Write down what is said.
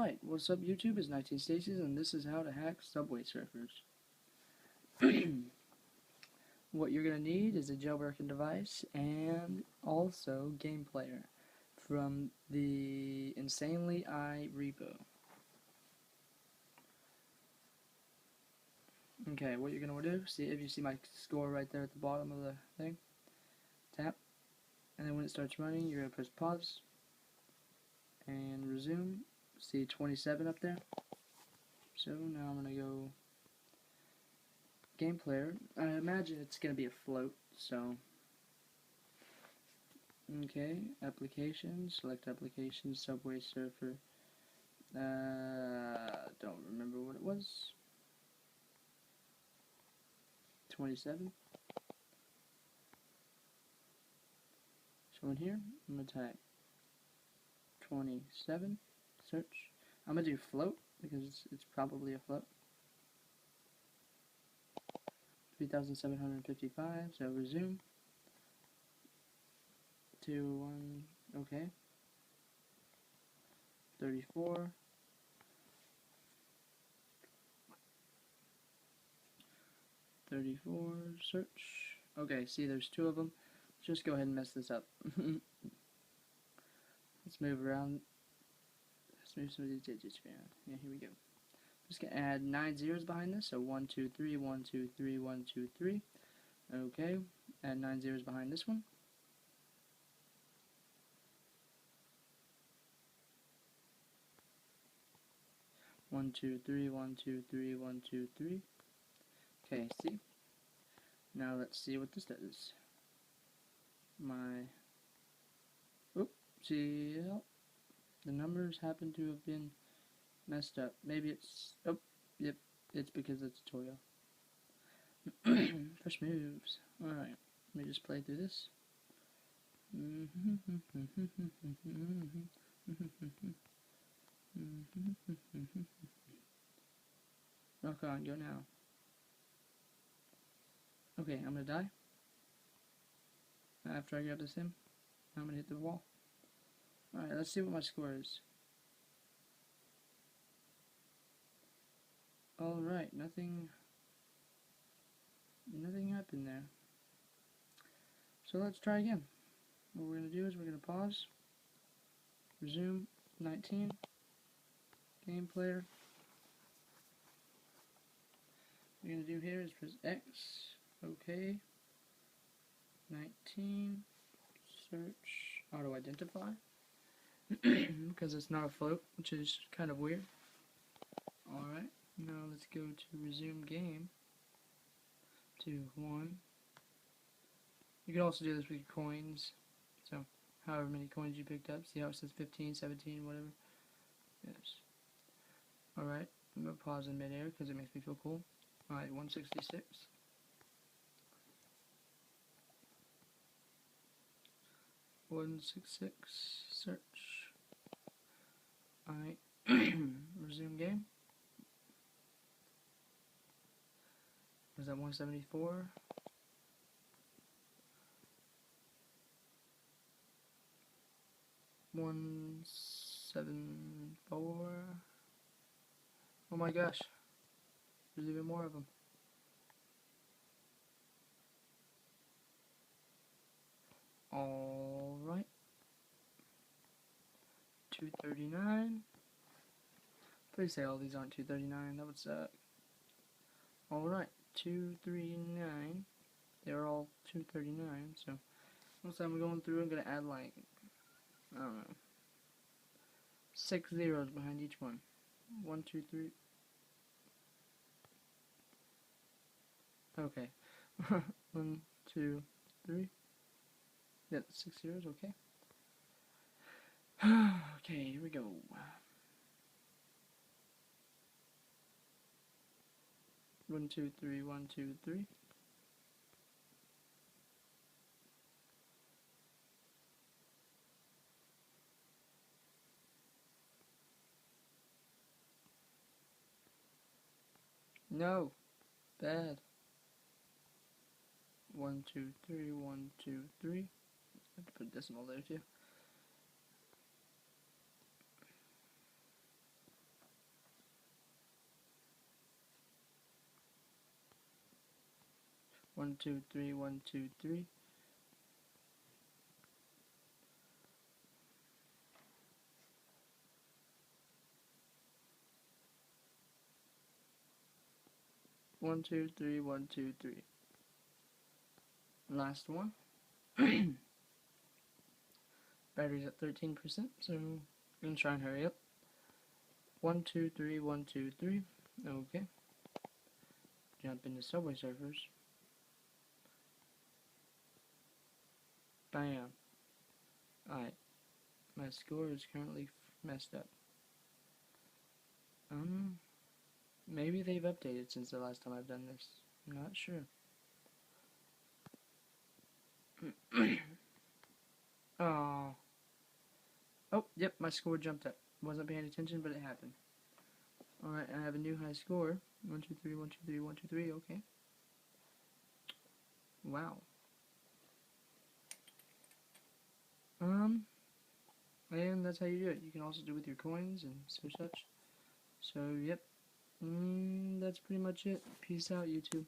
Alright, what's up YouTube? It's 19 Stacies and this is how to hack Subway Surfers. What you're going to need is a jailbroken device and also game player from the Insanely I repo. Okay, what you're going to do, see if you see my score right there at the bottom of the thing, tap, and then when it starts running you're going to press pause and resume. See 27 up there? So now I'm going to go game player. I imagine it's going to be a float, so okay, application, select application, Subway Surfer. Don't remember what it was. 27. So in here, I'm going to type 27, search. I'm going to do float because it's probably a float. 3,755, so resume. 2, 1, okay. 34. 34, search. Okay, see there's two of them. Just go ahead and mess this up. Let's move around. Let's move some of these digits around. Yeah, here we go. Just gonna add 9 zeros behind this, so 1, 2, 3, 1, 2, 3, 1, 2, 3. Okay, add 9 zeros behind this one. One, 2, 3, 1, 2, 3, 1, 2, 3. Okay, see? Now let's see what this does. See, the numbers happen to have been messed up. Maybe it's, yep, it's because of the tutorial. First moves. Alright, let me just play through this. Rock on, go now. Okay, I'm gonna die. After I grab this sim, I'm gonna hit the wall. Alright, let's see what my score is. Alright, nothing happened there. So let's try again. What we're gonna do is we're gonna pause, resume, 19, game player. What we're gonna do here is press X, okay, 19, search, auto identify. Because it's not a float, which is kind of weird. Alright, now let's go to resume game. 2, 1. You can also do this with coins. So, however many coins you picked up. See how it says 15, 17, whatever? Yes. Alright, I'm going to pause in midair because it makes me feel cool. Alright, 166. Search. Alright, resume game. Was that 174? $174. Oh my gosh, there's even more of them. Alright, 239. Please say all these aren't 239, that would suck. Alright, 239. They're all 239, so once I'm going through, I'm going to add like, I don't know, 6 zeros behind each one. 1, 2, 3. Okay. 1, 2, 3. Yeah, 6 zeros, okay. Okay, here we go. One, two, three, 1, 2, 3. No, bad. 1, 2, 3, 1, 2, 3. I have to put a decimal there too. 1, 2, 3, 1, 2, 3. One, two, three, 1, 2, 3. Last one. Battery's at 13%, so I'm gonna try and hurry up. 1, 2, 3, 1, 2, 3. Okay. Jump into Subway Surfers. Bam. Alright. My score is currently messed up. Maybe they've updated since the last time I've done this. I'm not sure. Oh. Oh, yep, my score jumped up. Wasn't paying attention, but it happened. Alright, I have a new high score. 1, 2, 3, 1, 2, 3, 1, 2, 3, okay. Wow. And that's how you do it. You can also do it with your coins and such. So, yep. That's pretty much it. Peace out, YouTube.